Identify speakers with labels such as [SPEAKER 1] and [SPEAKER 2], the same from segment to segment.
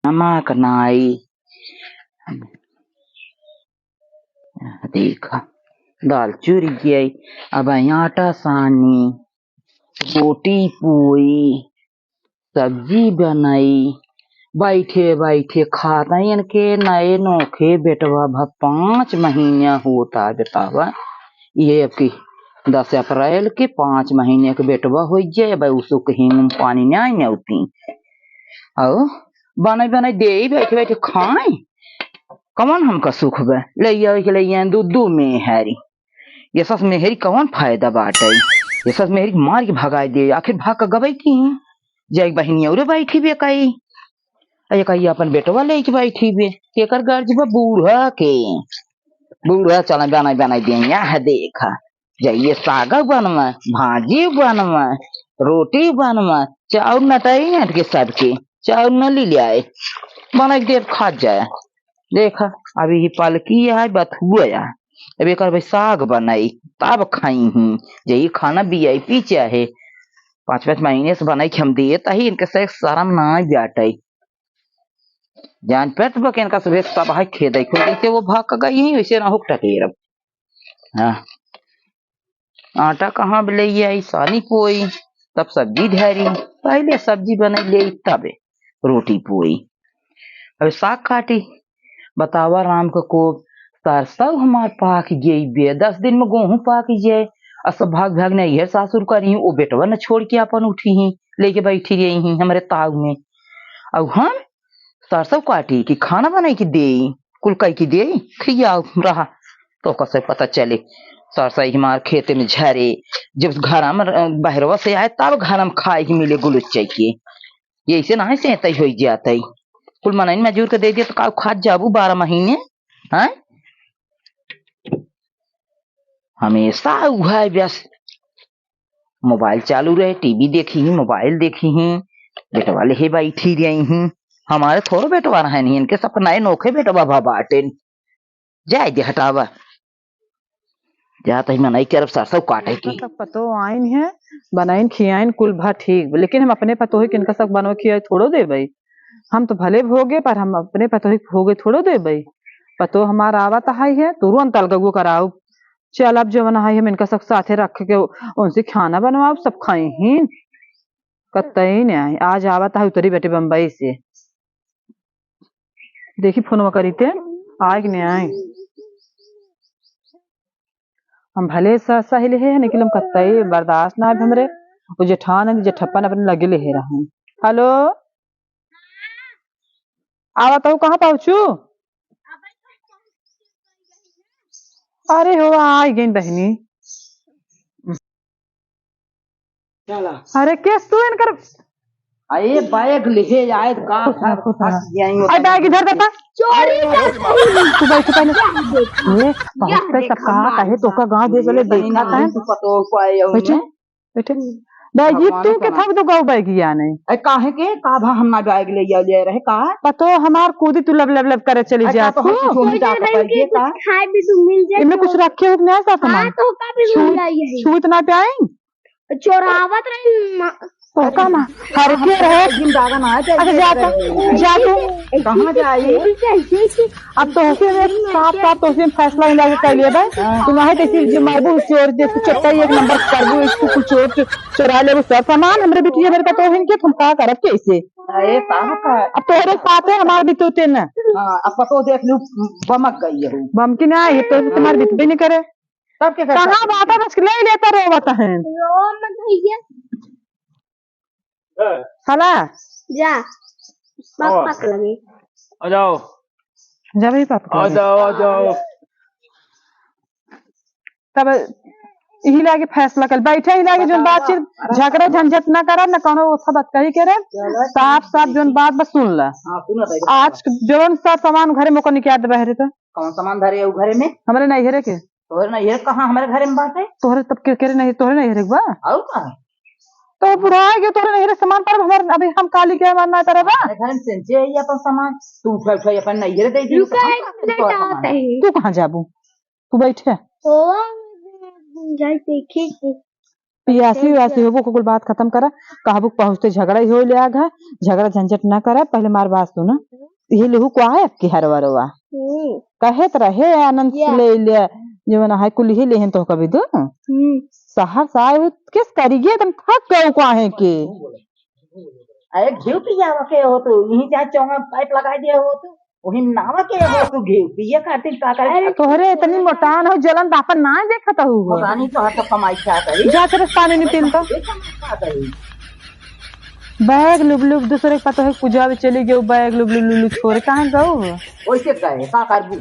[SPEAKER 1] नमक नाई देखा दाल चूर गई। अब आटा सानी, रोटी पोई, सब्जी बनाई, बैठे बैठे खाता इनके नए नोखे बेटवा 5 महीने होता बतावा। ये अब की 10 अप्रैल के 5 महीने के बेटवा हो जाए भाई। उसको कहीं पानी नहीं नौती और बनाई बनाई दे बैठे बैठे खाए। कौन हमका सुख बे ले दूध में हैरी ये सब मेहरी कौन फायदा बाटे। ये सब मेहरी मार के भगाई दे। आखिर भाग का गई थी जय बहनी और बैठी बे कई कही अपन बेटवा ले बैठी बे केकर गर्ज बा बूढ़ा के। बूढ़ा चल बनाई बनाई दिया है देखा जाइए साग बनवा, भाजी बनवा, रोटी बनवा, चाउर नटाई नट के सबके चाउर न ले आए बना देर खा जाए। देखा अभी ही पालकी है बथुआ है। अब एक भाई साग बनाई तब खाई हूँ। यही खाना VIP चाहे 5-5 महीने से बनाई हम देता ही इनके से शर्म ना जाटे जान पे तो इनका सुबह सब है खे देखो जैसे वो भाग गई ही वैसे ना हो टकेर। हाँ आटा कहाँ ले आई सानी पोई तब सब्जी धरी पहले सब्जी बना ले तब रोटी पोई। अब साग काटी बतावा राम को सरसों हमार पाक गई बे 10 दिन में गेहूं पाक जाए। सब भाग भाग नहीं है सासुर करी वो बेटवा न छोड़ के अपन उठी ही लेके बैठी रही ही हमारे ताऊ में। अब हम सरसों काटी कि खाना बनाई की दे कुल कई की दे खियाओ रहा तो कैसे पता चले सरसों हमार खेते में झरे। जब घर में बहरवा से आए तब घर में खाए की मिले गुलुच्चे के ये ऐसे ना से तय हो जाते कुल मनाइन मजूर के दे दिया तो का खा जाबू 12 महीने हैं। हमेशा हुआ व्यस्त मोबाइल चालू रहे टीवी देखी ही मोबाइल देखी ही बेटवा ले बैठी रही हूँ। हमारे थोड़ा बेटवा है नहीं इनके सब नए नोखे बेटवा बाटे जाए दे हटावा जाता ही मनाई कर सरसों काटे की
[SPEAKER 2] पतो आइन है बनाइन खियाइन कुल भा ठीक लेकिन हम अपने पतो ही किनका सब बनो खिया थोड़ो दे भाई। हम तो भले भोगे पर हम अपने पतो ही भोगे थोड़ो दे भाई। पतो हमारा आवत हाई है तुरंत तलगू कराओ चल अब जो बना हम इनका सब साथे रख के उनसे खाना बनवाओ सब खाए ही कतई नहीं आए। आज आवत है उतरी बेटे बम्बई से देखी फोन करी थे आए कि नहीं आए। हम भले सही ले है लेकिन हम कतई बर्दाश्त ना हमरे वो जेठान है जेठप्पन अपने लगे ले रहा। हेलो आवत हूँ कहाँ पहुंचू। अरे हो आई गई बहनी। अरे केस तू इनकर
[SPEAKER 1] अरे बैग ले आए का
[SPEAKER 2] अरे बैग इधर देता चोरी तू बैठ पहले ये बहुत से सब कहा कहे तो का गांव देख ले देखा था बैठे बैठे बैग तू के थक दो गांव बैग या नहीं
[SPEAKER 1] अरे काहे के का भा हम ना बैग ले रहे का
[SPEAKER 2] पतो हमार कूदी तू लब लब लब करे चली जा तू
[SPEAKER 3] खाए भी तू मिल जाए
[SPEAKER 2] इनमें कुछ रखे हो नहीं ऐसा सामान
[SPEAKER 3] तो का भी मिल जाए
[SPEAKER 2] छूत ना पे आई
[SPEAKER 3] चोरावत रही
[SPEAKER 2] तो का ना हर के रहे
[SPEAKER 1] जिंदा ना
[SPEAKER 2] अच्छा जा तू
[SPEAKER 1] कहां जाए
[SPEAKER 2] अब तो साफ साफ तो फैसला लेके कर लिया भाई तुम्हारे कैसी जो मारबू चोर जैसे चट्टा एक नंबर करबू इसको कुछ चोर चुरा ले सब सामान हमरे बिटिया मेरे का तो है तुम का करब कैसे
[SPEAKER 1] अरे का
[SPEAKER 2] अब तोहरे साथ है हमारे बितोते न
[SPEAKER 1] अब पतो देख लू बमक गई है
[SPEAKER 2] बम की ना ये तो तुम्हारे बितबे नहीं करे
[SPEAKER 1] तब के
[SPEAKER 2] कहां बात है बस ले लेता रोवत है हला
[SPEAKER 3] जा पापा लगे
[SPEAKER 4] आ जाओ
[SPEAKER 2] जा भाई पापा
[SPEAKER 4] आ जाओ
[SPEAKER 2] तब यही लागे फैसला कर बैठे ही लागे जो बातचीत झगड़ा झंझट ना करा ना कौनो बात कही करे साफ साफ जो बात बस सुन ला। आज जो सब सामान घरे में को निकाल दे रहे तो
[SPEAKER 1] कौन सामान धरे है घरे में
[SPEAKER 2] हमारे नहीं हेरे के
[SPEAKER 1] तोहरे नहीं है कहां हमारे घरे में बात है
[SPEAKER 2] तोहरे तब के करे नहीं तोहरे नहीं हेरे बा
[SPEAKER 1] और का
[SPEAKER 2] तो बुरा है कि तोहरे नहीं हेरे सामान पर हमारे अभी हम काली के मानना करे बा
[SPEAKER 1] घर में सेंचे है अपन सामान तू उठा अपन नहीं हेरे दे दी
[SPEAKER 2] तू कहां जाबू तू बैठे
[SPEAKER 3] ओ जाई देखी
[SPEAKER 2] पियासी व्यासी होबो को कुल बात खत्म करा कहबो पहुंचते झगड़ा ही हो लिया घा झगड़ा झंझट ना करा पहले मार बात सुना ये लेहू को आए आपकी हरवरवा कहे त रहे आनंद से ले ले जो ना है कुल ही लेहन तो कभी दो शहर से आए हो किस करिए तुम थक गए को आहे के
[SPEAKER 1] अरे घी पिया के हो तो यहीं चाहे चौंगा पाइप लगा दिया हो तो वही नावा के हो तो घी पिया खातिर का करे
[SPEAKER 2] तोहरे इतनी मोटान हो जलन दापन ना देखत हो
[SPEAKER 1] पता नहीं तो हट कमाई क्या करे
[SPEAKER 2] जा तेरे पानी नहीं पीता बैग लुब लुब दूसरे के पता है पूजा में चली गई बैग लुब लुब लुब छोड़ कहाँ गओ
[SPEAKER 1] वैसे कहे का करबू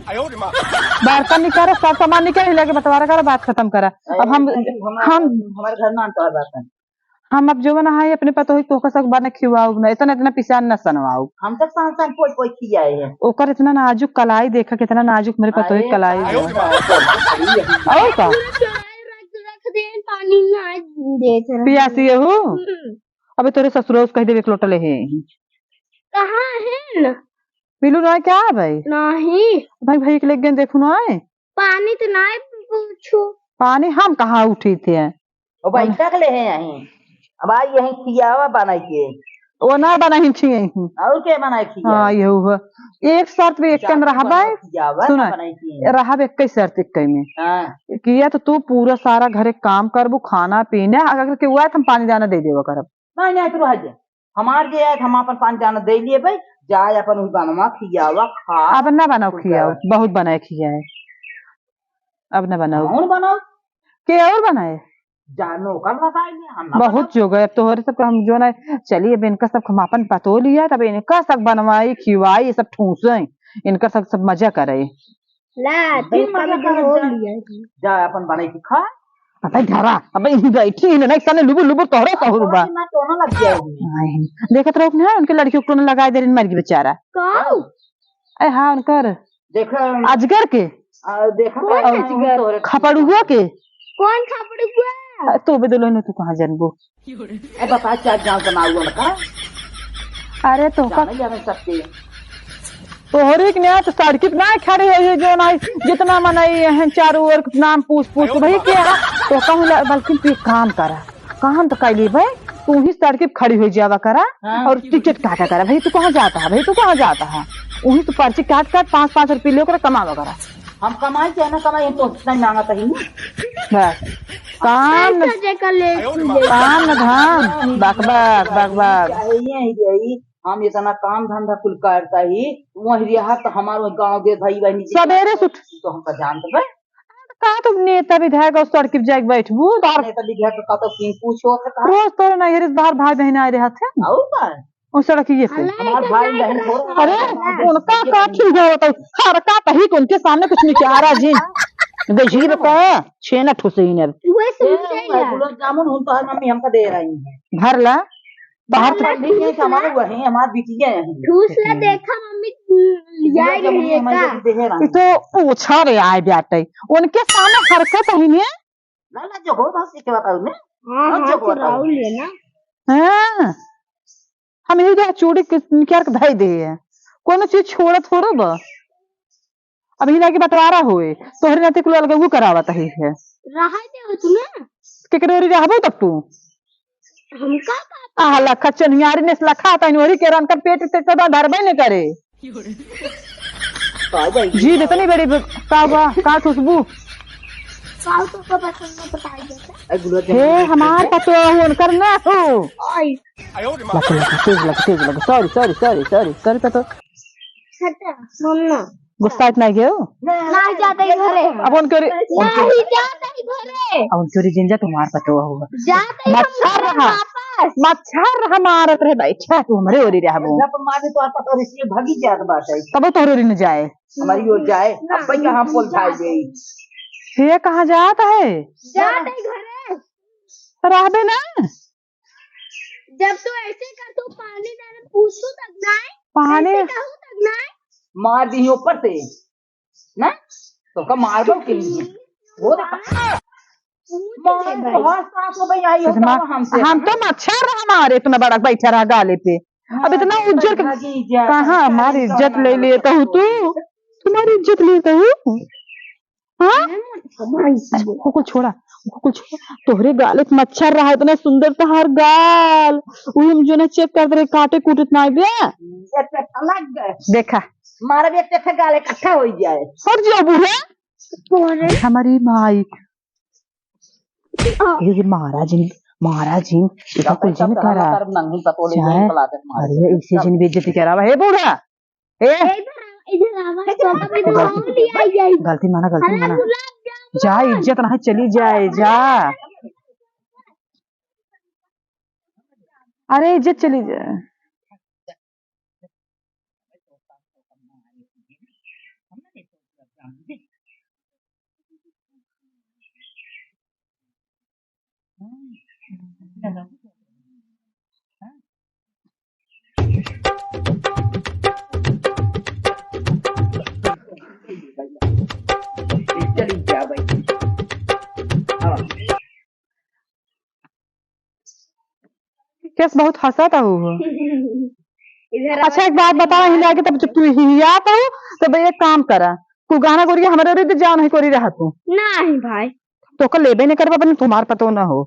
[SPEAKER 2] बर्तन निकाल सब सामान निकाल लगे बंटवारा करा बात खत्म करा अब हम
[SPEAKER 1] हमारे घर में तो बर्तन
[SPEAKER 2] हम अब जो बना है अपने पता है तो कसक बना खिवाओ ना इतना इतना पिसान न सनवाओ
[SPEAKER 1] हम तक सान कोई कोई खियाए है
[SPEAKER 2] ओकर इतना नाजुक कलाई देखा कितना नाजुक मेरे पता है कलाई और का
[SPEAKER 3] रख दे पानी ना देते
[SPEAKER 2] पियासी हो अबे तेरे ससुर कह दे एक लोटा ले है
[SPEAKER 3] कहाँ है ना
[SPEAKER 2] पीलू ना क्या भाई
[SPEAKER 3] नहीं
[SPEAKER 2] भाई भाई के ले गए देखू ना
[SPEAKER 3] पानी तो ना पूछो
[SPEAKER 2] पानी हम कहाँ उठी थे
[SPEAKER 1] ओ भाई तक ले है यहीं अब आई यहीं खियावा बनाई के
[SPEAKER 2] वो ना बनाई थी
[SPEAKER 1] और के बनाई खिया
[SPEAKER 2] हाँ ये हुआ एक शर्त भी एक के अंदर रहा सुना रहा एक शर्त एक में किया तो तू पूरा सारा घरे काम करबू खाना पीना अगर के हुआ हम पानी दाना दे देवा करब
[SPEAKER 1] नहीं नहीं तो रह हमार जे है हम अपन पानी दाना दे लिए भाई जाए अपन बनवा खियावा खा
[SPEAKER 2] अब ना बनाओ खियाओ बहुत बनाए खिया है अब ना बनाओ
[SPEAKER 1] कौन बनाओ
[SPEAKER 2] के और बनाए
[SPEAKER 1] जानो कर लगाए
[SPEAKER 2] बहुत जो गए तो सब हम जो ना चलिए अब इनका सब हम अपन पतो लिया तब इनका सब बनवाई खिवाई ये सब ठूसे इनका सब मजा करे
[SPEAKER 1] जा अपन बनाई के खा
[SPEAKER 2] अबे धरा अबे बैठी है नहीं साले लुबु लुबु तोहरे कहू बा
[SPEAKER 1] टोना लग गया
[SPEAKER 2] देखत रहो ना उनके लड़कियों को टोना लगा दे मर गई बेचारा ए हां उनकर
[SPEAKER 1] देखो
[SPEAKER 2] अजगर के
[SPEAKER 1] देखो
[SPEAKER 2] खपड़ुआ के
[SPEAKER 3] कौन खपड़ुआ
[SPEAKER 2] तो बदलो न तू कहां जानबो
[SPEAKER 1] ए बता चार गांव का नाम लगा
[SPEAKER 2] अरे तो का
[SPEAKER 1] जाने सकते
[SPEAKER 2] तोहरे के ना तो सड़की ना खड़े है जो ना जितना मनाई है चारों ओर नाम पूछ पूछ भाई क्या तो कहूं बल्कि तू काम करा काम तो कैली भाई तू ही सड़की खड़ी हो जावा करा और टिकट काटा करा भाई तू कहाँ जाता है भाई तू कहाँ जाता है वही तो पर्ची काट काट 5-5 रुपये लेकर कमावा करा
[SPEAKER 1] हम कमाई चाहे ना कमाई तो नहीं मांगा कहीं
[SPEAKER 2] बस काम काम न धाम बक बक बक बक
[SPEAKER 1] हम इतना काम धंधा कुल करता ही वही रहा तो हमारे गाँव दे भाई बहनी
[SPEAKER 2] सवेरे
[SPEAKER 1] तो हम जानते भाई
[SPEAKER 2] कहा तुम नेता विधायक और सड़क जाके बैठबू
[SPEAKER 1] नेता विधायक का तो पूछो
[SPEAKER 2] रोज तो नहीं बाहर भाई बहन आए रहे थे और सड़क ये से
[SPEAKER 1] हमारे भाई बहन
[SPEAKER 2] अरे उनका का ठीक है बताओ हर का कहीं उनके सामने कुछ नहीं क्या रहा जी देखिए बता छेना ठुसे ने
[SPEAKER 1] गुलाब जामुन हम तो हर मम्मी हमको दे रही है
[SPEAKER 2] भर ला बाहर
[SPEAKER 1] तो हमारे वही हमारे बिटिया है
[SPEAKER 3] ठूसला देखा मम्मी
[SPEAKER 2] तो पूछा रे आए बेटे उनके सामने हरकत है ने
[SPEAKER 1] ना जो हो बस के बताओ ने
[SPEAKER 3] राहुल है ना
[SPEAKER 2] हां हम ये जो चूड़ी क्या के भाई दे है कोनो चीज छोड़ थोड़ो बा अभी लाके बटवारा होए तोहरे नाते कुल अलग वो करावत है
[SPEAKER 3] रहा दे तुम्हें
[SPEAKER 2] केकरोरी रहबो तब तू
[SPEAKER 3] हमका
[SPEAKER 2] आ लखा चनियारी ने लखा तन वही के रन कर पेट ते कदा धरबे न करे जी इतनी बड़ी का खुशबू
[SPEAKER 3] तो को पसंद बताई देता
[SPEAKER 2] हे हमार पतो उनकर ना हो तेज लग sorry sorry sorry sorry sorry पतो
[SPEAKER 3] हटा मम्मा
[SPEAKER 2] गुस्सा इतना गयो
[SPEAKER 3] नहीं जाते घरे
[SPEAKER 2] अब उनके
[SPEAKER 3] नहीं जाते घरे
[SPEAKER 2] अब उनके जिंजा तुम्हार पतो होगा
[SPEAKER 3] जाते
[SPEAKER 2] मच्छर रहा मच्छर हमारत रहे बैठा तू हमरे ओरी रहबो
[SPEAKER 1] जब मारे तो आप तो इसलिए भागी जात बात है
[SPEAKER 2] तब तो ओरी न जाए
[SPEAKER 1] हमारी ओर जाए अब भाई कहां पोल खाई गई
[SPEAKER 2] ये कहां जाता है
[SPEAKER 3] जाते घरे
[SPEAKER 2] रहबे ना
[SPEAKER 3] जब तो ऐसे कर तो पानी डाले पूछू तक ना
[SPEAKER 2] पानी
[SPEAKER 3] कहूं तक ना
[SPEAKER 1] मार दी ऊपर से ना तो का मार दो कि वो
[SPEAKER 2] हम तो मच्छर हमारे इतना बड़ा बैठा रहा गाले पे अब इतना उज्जर कहाँ हमारी इज्जत ले लेता हूँ तू तुम्हारी इज्जत लेता हूँ हाँ को छोड़ा कुछ तोहरे गाल में मच्छर रहा इतना सुंदर तहार गाल वही हम जो ना चेक करते रहे काटे कूटे ना बे
[SPEAKER 1] लग गए
[SPEAKER 2] देखा
[SPEAKER 1] मारा भी एक गाले इकट्ठा हो जाए
[SPEAKER 2] और जो बूढ़े
[SPEAKER 3] कौन है?
[SPEAKER 2] हमारी माई ये महाराज जी इसका कुछ नहीं करा
[SPEAKER 1] नंगी पतोले
[SPEAKER 2] चाहे
[SPEAKER 1] नहीं पलाते मारे
[SPEAKER 2] अरे इससे जिन बेइज्जती करा हुआ है बूढ़ा ए
[SPEAKER 3] इधर आवा तो कभी तो और लिया जाए।
[SPEAKER 2] गलती माना
[SPEAKER 3] अरे गुलाब जामुन
[SPEAKER 2] जा इज्जत ना चली जाए जा अरे इज्जत चली जाए
[SPEAKER 1] चली जा भाई
[SPEAKER 2] केस बहुत हंसा था वो
[SPEAKER 3] इधर
[SPEAKER 2] अच्छा एक बात बता हिला के तब जब तू हिया तो तब एक काम करा तू गाना गोरी हमारे रे जा नहीं कोरी रहा तू
[SPEAKER 3] नहीं भाई
[SPEAKER 2] तो कल लेबे नहीं कर अपन तुम्हार पतो ना हो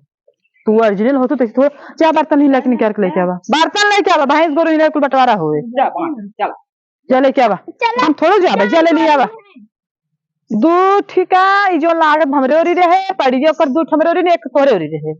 [SPEAKER 2] तू ओरिजिनल हो तो थोड़ा जा बर्तन हिला के निकाल के लेके आवा बर्तन लेके आवा भैंस गोरू हिला कुल बंटवारा होए
[SPEAKER 1] चल
[SPEAKER 2] जा लेके आवा हम थोड़ा जाबे जा ले लिया आवा दू ठिका ई जो लागत हमरे ओरी रहे पड़ी ओकर दू हमरे ओरी ने एक तोरे ओरी रहे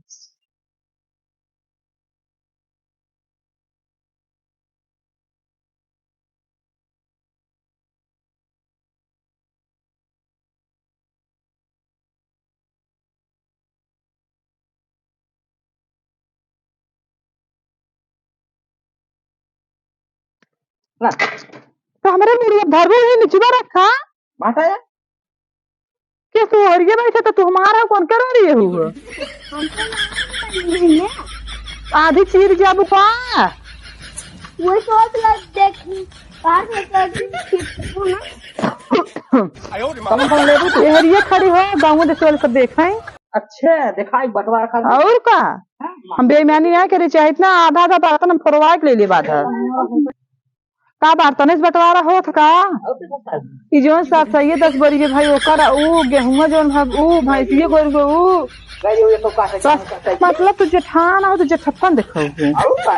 [SPEAKER 2] तो हमारे मुड़िया धरबो ही निचवा रखा
[SPEAKER 1] माता है
[SPEAKER 2] क्या तू ओरिया बैठा तो तू हमारा कौन कर रही है हुआ
[SPEAKER 3] हम तो नहीं है
[SPEAKER 2] आधी चीर जाबू पा
[SPEAKER 3] वो सोच लग देख पास में तो ना
[SPEAKER 1] कौन कौन ले तू
[SPEAKER 2] एहरिया खड़ी हो गाँव देश वाले सब देखा है
[SPEAKER 1] अच्छा दिखाई बंटवारा खा
[SPEAKER 2] और का हम बेईमानी ना करे चाहे इतना आधा आधा बर्तन हम फरवा के ले लिए बाधा का बर्तन से बंटवारा होत का ई जोन साथ सही 10 बरी के भाई ओकर ऊ गेहूं जोन भाग ऊ भैंसिए गोर गो ऊ
[SPEAKER 1] गई हुई तो काटे
[SPEAKER 2] मतलब तू जेठान हो तो जेठप्पन देखोगे
[SPEAKER 1] और का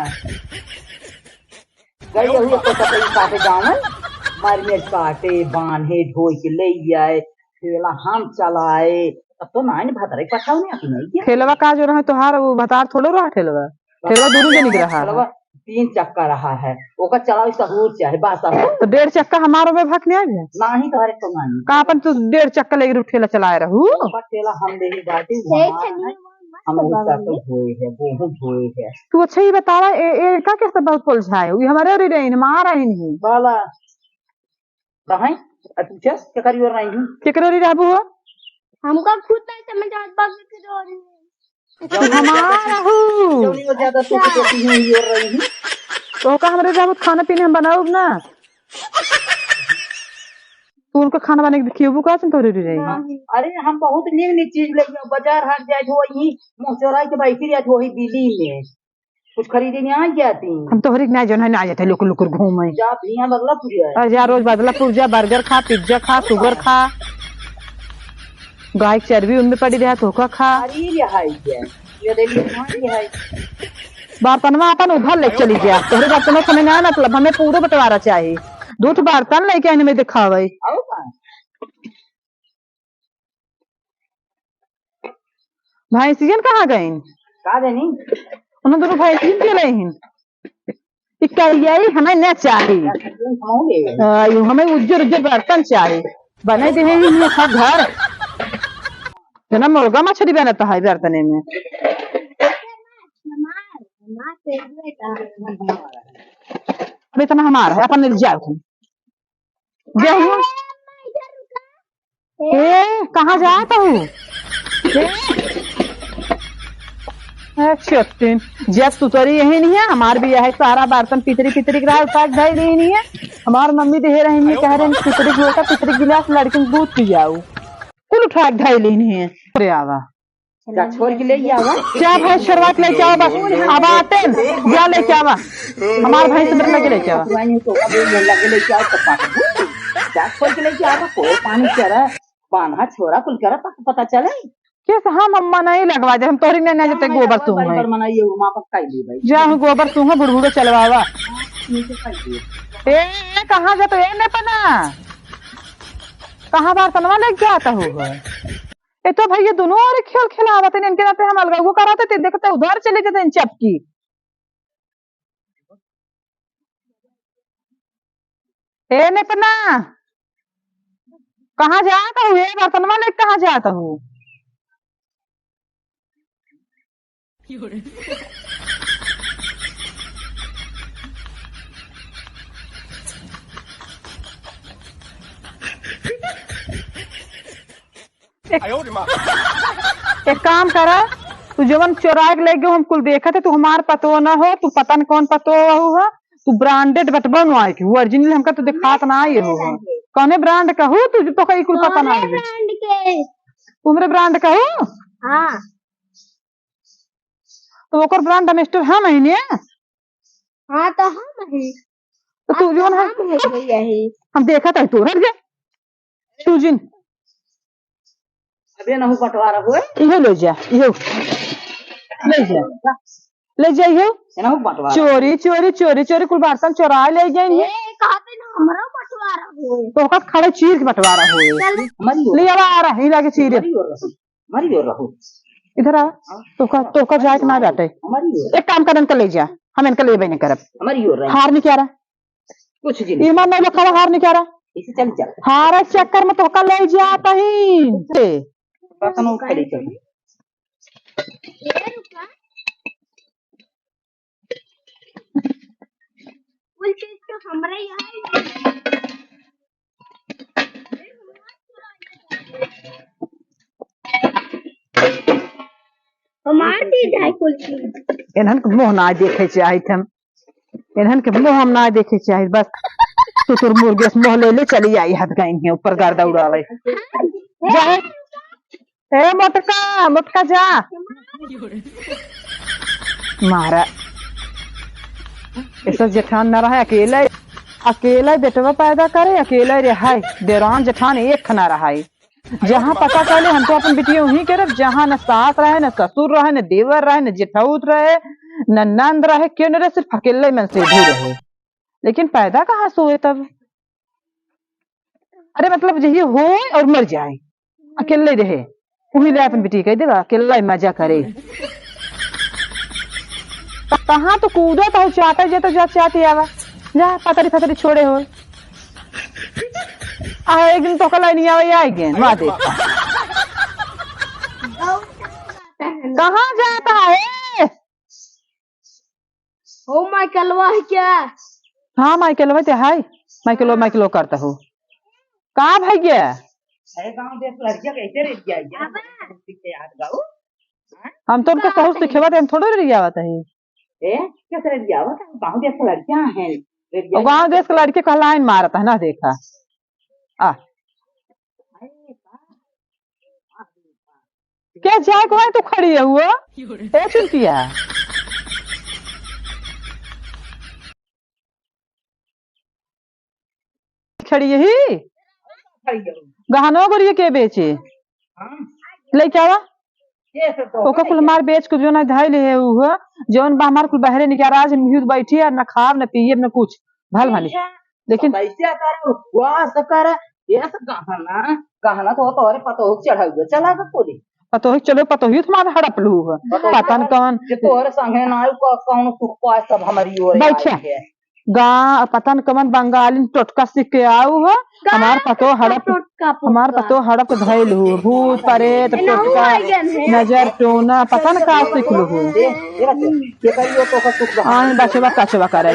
[SPEAKER 1] गई हुई तो काटे गाँव में मार में काटे बांधे ढोई के ले जाए ठेला हम चलाए अब तो ना इन भातरे पठाव नहीं आती नहीं
[SPEAKER 2] ठेलवा का जो रहा तोहार वो बतार थोड़ो रहा ठेलवा दूर जनिक रहा
[SPEAKER 1] 3 चक्का रहा है ओका चलाओ सहूर चाहे बासा
[SPEAKER 2] तो 1.5 चक्का हमारो में भक नहीं है
[SPEAKER 1] ना ही तोहरे तो मानी
[SPEAKER 2] का अपन तू 1.5 चक्का लेके ठेला चलाए रहू
[SPEAKER 1] ठेला हम ले ही बाटी हम उसका तो धोए है गेहूं धोए है
[SPEAKER 2] तू अच्छा ही बतावा ए का कैसे बहुत पुलझाए हुई हमारे रे नहीं मार रही नहीं
[SPEAKER 1] बाला कहां तू चस क्या करी और रही हूं
[SPEAKER 2] केकरो रे रहबू हो
[SPEAKER 3] हमको खुद नहीं समझ आता बाकी के डोरी
[SPEAKER 2] हमारा हूँ
[SPEAKER 1] जौनी वो ज्यादा तू देती हूं और रही हूं
[SPEAKER 2] तो का हमारे रहबू खाना पीने हम बनाओ ना तू उनको खाना बना के खियोबू का तोरे रे रही
[SPEAKER 1] अरे हम बहुत नीक चीज ले गए बाजार हाट जाए हो ही मोचराई के बैठी रह हो ही बिली में कुछ खरीदे नहीं आ जाती
[SPEAKER 2] हम तोहरी ना जो ना आ जाते लोक लोक घूमे
[SPEAKER 1] जा यहाँ बदलापुर है
[SPEAKER 2] जा रोज बदलापुर जा बर्गर खा पिज्जा खा शुगर खा गाय की चर्बी उनमें पड़ी रहा धोखा खा
[SPEAKER 1] अरे रिहाई है ये देखिए कहां रिहाई
[SPEAKER 2] बर्तनवा अपन उधर ले चली गया तोहरे बर्तनों समय ना मतलब हमें पूरा बंटवारा चाहिए 2 बर्तन लेके आने में दिखावे
[SPEAKER 1] आओ का
[SPEAKER 2] भैंसियन कहाँ गई
[SPEAKER 1] का देनी
[SPEAKER 2] उन्होंने दोनों भैंसियन के ले इक्का हमें न चाहिए हमें उज्जर उज्जर बर्तन चाहिए बने दे घर जना मुर्गा मछली बनता है बर्तने में इतना हमारा है अपन जाओ गेहूं कहाँ जाता हूँ छत्तीन जब सुतरी यही नहीं है हमार भी यह सारा बर्तन पितरी पितरी ढाई रही नहीं है हमार मम्मी दे रही है कह रहे हैं पितरी गिलास पितरी गिलास लड़की को दूध पी जाओ कुल उठा ढाई लेनी है अरे आवा
[SPEAKER 1] छोड़ के ले आवा
[SPEAKER 2] क्या भाई शुरुआत लेके आओ बस अब आते क्या लेके आवा हमार भाई से लगे लेके आवा
[SPEAKER 1] तो लगे लेके आओ तो छोड़ के लेके आवा कोई पानी चरा बांधा छोड़ा कुल करा तक पता चले
[SPEAKER 2] कैसे हम अम्मा नहीं लगवा दे हम तोरी नहीं जते गोबर सूंघ है
[SPEAKER 1] पर मनाइए वहां पर काई दे भाई
[SPEAKER 2] जा हम गोबर सूंघ बुड़बुड़ो चलवावा
[SPEAKER 1] नीचे काई दे
[SPEAKER 2] ए कहाँ जाते ए ने पना कहाँ बार तनवा लग जाता हो ये तो भैया दोनों और खेल खिलावत हैं इनके नाते हम अलग वो कराते थे देखते उधर चले जाते हैं चपकी ए ने पना कहाँ जाता हूँ ये बर्तनवा लेके कहाँ जाता हूँ एक काम करा तू जवन चोराए के ले गयो हम कुल देखा थे तू हमार पतो ना हो तू पता न कौन पतो हुआ तू ब्रांडेड बटबा नु आए की ओरिजिनल हमका तो दिखात ना आए हो कौने ब्रांड का हो तू तो कई कुल पता ना है
[SPEAKER 3] ब्रांड के
[SPEAKER 2] तुमरे ब्रांड का हो
[SPEAKER 3] हाँ
[SPEAKER 2] तो ओकर ब्रांड मिस्टर हम है ने
[SPEAKER 3] हाँ तो हम है
[SPEAKER 2] तो तू जवन है
[SPEAKER 3] हम है भैया है
[SPEAKER 2] हम देखा था तू रह गया तू जिन
[SPEAKER 1] अबे ना हो बंटवारा होए
[SPEAKER 2] इहो ले जा इहो ले जा इहो
[SPEAKER 1] ना हो बंटवारा
[SPEAKER 2] चोरी चोरी चोरी चोरी कुल बर्तन चोरा ले जाए
[SPEAKER 3] ए कहते ना हमरा बंटवारा होए
[SPEAKER 2] तो ओका खड़े चीर के बंटवारा हो
[SPEAKER 3] चल
[SPEAKER 1] हमारी
[SPEAKER 2] ले आवा आ रहा ही लागे चीरे
[SPEAKER 1] हमारी और रहो
[SPEAKER 2] इधर आ तो का जाए ना बैठे
[SPEAKER 1] हमारी और
[SPEAKER 2] एक काम कर इनका ले जा हम इनका ले नहीं करब
[SPEAKER 1] हमारी और रही
[SPEAKER 2] हार नहीं क्या रहा
[SPEAKER 1] कुछ जी
[SPEAKER 2] ईमान नहीं लखा हार नहीं क्या रहा
[SPEAKER 1] इसे चल चल
[SPEAKER 2] हार चक्कर में तो का ले जाता ही
[SPEAKER 1] बर्तनों खड़ी चल
[SPEAKER 3] ये रुका कुल चीज तो हमरा यहाँ हमार चीज है कुल चीज
[SPEAKER 2] इन्हन के मुंह ना देखे चाहिए हम इन्हन के मुंह हम ना देखे चाहिए बस सुतुर मुर्गे से मुंह ले ले चली आई हाथ गई है ऊपर गर्दा उड़ा ले जा ए मोटका मोटका जा मारा ऐसा जेठान न रहा अकेला अकेला बेटवा पैदा करे अकेला रहा देरान जेठान एक ना रहा जहाँ पता चले हम तो अपन बिटिया वहीं करे जहाँ न सास रहे न ससुर रहे न देवर रहे न जेठाउत रहे न नंद रहे क्यों न रहे सिर्फ अकेले में से भी रहे लेकिन पैदा कहाँ से हुए तब अरे मतलब यही हो और मर जाए अकेले रहे वही ले अपन बिटी कह देगा अकेला ही मजा करे कहाँ तो कूदो तो चाहते जे तो जा चाहती आवा जा पतरी फतरी छोड़े हो एक दिन तो कल नहीं आवे आएगी वहां देख कहाँ जाता है
[SPEAKER 3] ओ माइकलवा है क्या
[SPEAKER 2] हाँ माइकल तो है माइकलो करता हूँ कहाँ भाई गया
[SPEAKER 1] अरे गांव देश लड़कियां कैसे रह गया याद गाओ
[SPEAKER 2] हम तो उनका सहूर सिखेवा हम थोड़ा रह जावत है
[SPEAKER 1] ए कैसे रह गया गांव देश लड़कियां हैं
[SPEAKER 2] और गाँव देश के लड़के का लाइन मारता है ना देखा आ क्या जाए को तो खड़ी है हुआ ए चुनकिया खड़ी यही गहनो गोरिये के बेचे ले क्या ओका कुल मार बेच के जो ना धाई ले हुआ जौन बा हमार कुल बहरे निकाल आज म्यूज बैठी है न खाब न पिए न कुछ भल भली लेकिन
[SPEAKER 1] पैसे कर वास कर ये गहना गहना तो तोरे पतो चढ़ा हुआ चला का कोली
[SPEAKER 2] पतो ही चलो पतो ही तुम्हारे हड़प लू पता न कौन
[SPEAKER 1] तोरे संगे ना कौन सुख पाए सब हमारी ओर
[SPEAKER 2] बैठे गा पता न कमन बंगाली टोटका सीख के आऊ है हमार पतो हड़प हमार पतो हड़प धैल हु भूत प्रेत टोटका नजर टोना पता न का सीख लू
[SPEAKER 1] ये करियो तो सुख
[SPEAKER 2] आए बचवा कचवा करे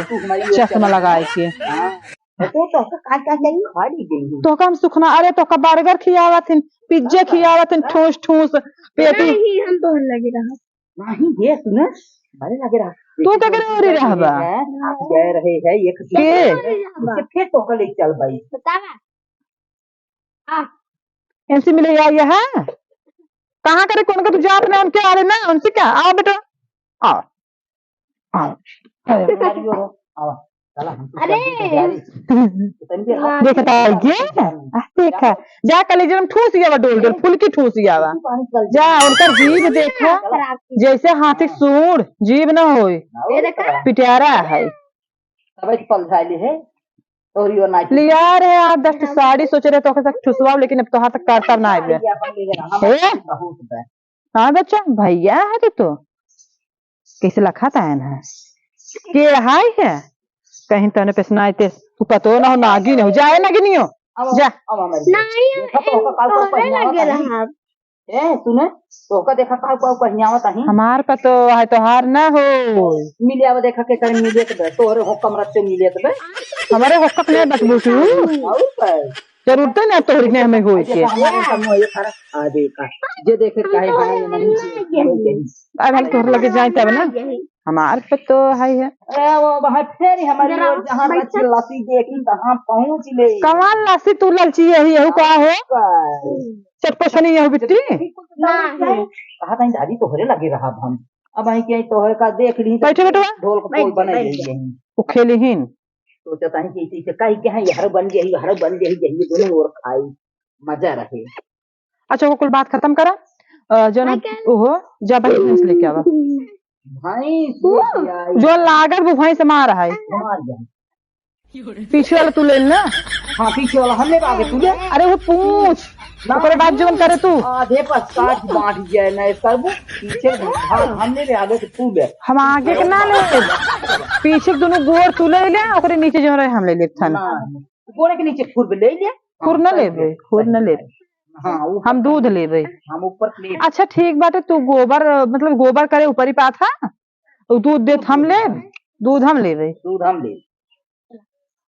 [SPEAKER 2] चश्मा लगाए के
[SPEAKER 1] तो का खाड़ी गई
[SPEAKER 2] तो कम सुखना अरे तो का बर्गर खियावत पिज्जा खियावत ठूस ठूस पेटी
[SPEAKER 3] नहीं हम तो लगे रहा
[SPEAKER 1] नहीं ये सुन अरे लगे रहा
[SPEAKER 2] तू क्या करे ओरी रहबा
[SPEAKER 1] गए रहे है एक के फिर तो कल चल भाई
[SPEAKER 3] बतावा
[SPEAKER 2] इनसे मिले आई है कहाँ करे कौन का तू जा अपने उनके आ रहे ना उनसे क्या आओ बेटा आओ आओ
[SPEAKER 1] आओ
[SPEAKER 3] अरे
[SPEAKER 2] देखता है देखा जा कलेजे में ठूस गया डोल डोल फुलकी ठूस गया जा उनकर जीभ देखा जैसे हाथी सूंड जीभ न हो पिटारा है लिया रे आप 10 साड़ी सोच रहे तो ठुसवाओ लेकिन अब तो हाथ तक करता ना है हाँ बच्चा भैया है तो कैसे लखाता है ना के हाय है कहीं तने पे सुनाते तू पतो ना हो नागी नहीं हो जाए नागिनी हो जा
[SPEAKER 3] नहीं लगे रहा
[SPEAKER 1] तूने तो का देखा का कहियावत आही
[SPEAKER 2] हमार पतो है तोहार ना हो
[SPEAKER 1] मिलियाव देखा के कर मिले के तोरे हुक्म रत्ते मिले के
[SPEAKER 2] हमारे हुक्म नहीं बतबू तू जरूरत ना तोहरी ने हमें होई के
[SPEAKER 1] आ देखा जे देखे काहे नहीं
[SPEAKER 2] अब हम तोहर लगे जाए तब ना हमार पतो है
[SPEAKER 1] वो बाहर फेर हमारी और जहां बच्ची लसी देखी तहां पहुंच ले
[SPEAKER 2] कमाल लसी तू ललची यही है का हो चटपटनी है बिट्टी
[SPEAKER 1] कहा कहीं दादी तोहरे लगे रहा हम अब आई के तोहरे का देख ली
[SPEAKER 2] बैठे बेटवा
[SPEAKER 1] ढोल को पोल बना गई
[SPEAKER 2] वो खेलीहीन
[SPEAKER 1] सोचता है कि इसे काई के है यार बन गई हर बन गई यही दोनों और खाई मजा रहे।
[SPEAKER 2] अच्छा वो कुल बात खत्म करा जो ना ओहो जा भाई लेके आवा
[SPEAKER 1] भाई
[SPEAKER 2] जो लागत वो वहीं से मार है
[SPEAKER 1] मार जाए
[SPEAKER 2] पीछे वाला तू ले ना
[SPEAKER 1] हाँ पीछे वाला हमने आगे तू ले
[SPEAKER 2] अरे वो पूछ ओकरे बाद जो करे तू
[SPEAKER 1] आधे पर काट बांट जाए ना सब पीछे हमने ले आगे से तू ले
[SPEAKER 2] हम आगे के ना ले पीछे दोनों गोर तू ले ले ओकरे नीचे जो रहे हम ले ले थाना
[SPEAKER 1] गोरे के नीचे खुर ले ले
[SPEAKER 2] खुर न लेबे खुर न लेबे
[SPEAKER 1] हाँ
[SPEAKER 2] हम दूध लेबे
[SPEAKER 1] हम ऊपर ले
[SPEAKER 2] अच्छा ठीक बात है तू गोबर मतलब गोबर करे ऊपर ही पात है दूध दे हम ले दूध हम लेबे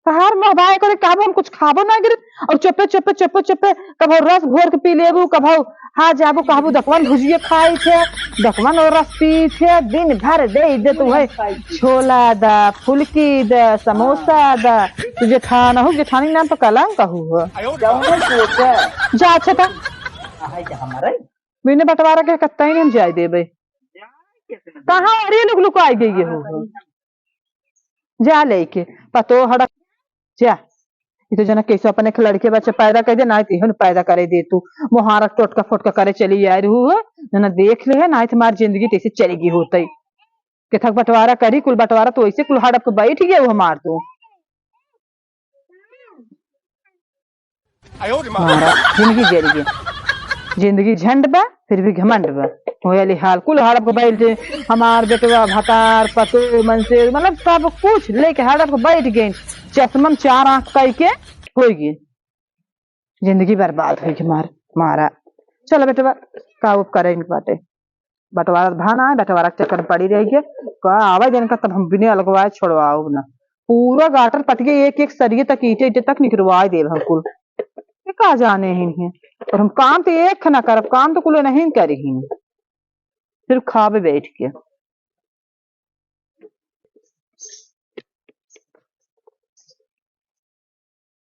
[SPEAKER 2] हर मोबाइल करे कब हम कुछ खाबो ना गिर और चुपे चुपे चुपे चुपे कभो रस घोर के पी लेबू कभो हाँ जाबू कहबू दकवन भुजिए खाई थे दकवन और रस पी थे दिन भर दे तू है छोला दा फुलकी दा समोसा दा तू जेठाना हो जेठानी नाम पर कलंक कहू जा अच्छा था बिना बंटवारा के कत्ता ही हम जाए देबे कहाँ अरे लोग लुको आई गई हो जा लेके पतो हड़क जा ये तो जना कैसे अपने लड़के बच्चे पैदा कर दे ना पैदा करे दे तू मुहारक टोटका फोटका करे चली आ रही है ना देख ले ना तुम्हारी जिंदगी तैसे चलेगी होते के थक बंटवारा करी कुल बंटवारा तो ऐसे कुल हड़प तो बैठ गया वो हमार तो जिंदगी जल गई जिंदगी झंड बा फिर भी घमंड बा होली हाल कुल हड़प को बैठ हमार बेटवा भतार पतो मनसे मतलब सब कुछ लेके हड़प को बैठ गई चश्मम 4 आंख कई के हो गई जिंदगी बर्बाद हुई मार मारा चलो बेटवा का उप करे बाटे बंटवारा भाना है बंटवारा चक्कर पड़ी रहेगी का आवाज देने का तब हम बिना लगवाए छोड़वाओ ना पूरा गाटर पट गए एक सरिये तक ईटे ईटे तक निकलवाए दे हम कुल का जाने ही और हम काम तो एक ना करब काम तो कुल नहीं करी सिर्फ खावे बैठ के